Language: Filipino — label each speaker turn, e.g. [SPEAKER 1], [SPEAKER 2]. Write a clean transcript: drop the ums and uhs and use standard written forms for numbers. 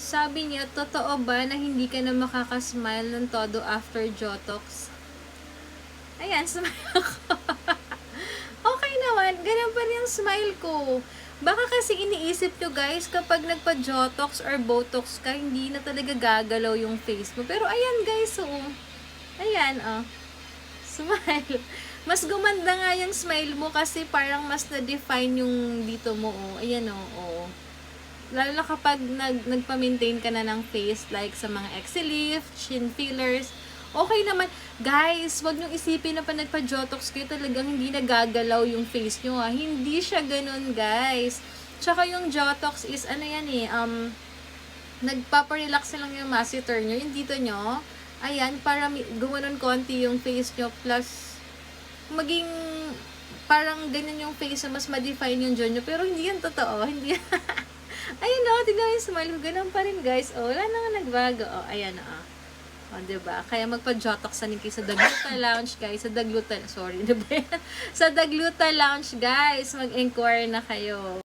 [SPEAKER 1] Sabi niya, totoo ba na hindi ka na makakasmile ng todo after Jotox? Ayan, smile ako. Okay naman, ganun pa rin yung smile ko. Baka kasi iniisip nyo guys, kapag nagpa-Jotox or Botox ka, hindi na talaga gagalaw yung face mo. Pero ayan guys, oh. Ayan, oh. Smile. Mas gumanda nga yung smile mo kasi parang mas na-define yung dito mo, oh. Ayan, oh, oh. Lalo na kapag nagpa-maintain ka na ng face, like sa mga exi lift, chin fillers, okay naman. Guys, wag niyong isipin na pa nagpa-Jotox kayo talagang hindi nagagalaw yung face niyo, ha. Hindi siya ganun, guys. Tsaka yung Jotox is, ano yan eh, nagpaparelax lang yung masseter niyo, yung dito niyo. Ayan, para gumanon konti yung face niyo, plus, maging, parang ganyan yung face na mas ma-define yung jaw niyo. Pero hindi yan totoo, hindi yan. Ayun o, tignan yung smile ko. Ganun pa rin, guys. O, wala naman nagbago. O, ayan o. O, diba? Kaya magpa-Jotox na kayo sa Dagluta Lounge, guys. Sa Dagluta, sorry, diba yan? Sa Dagluta Lounge, guys. Mag-inquire na kayo.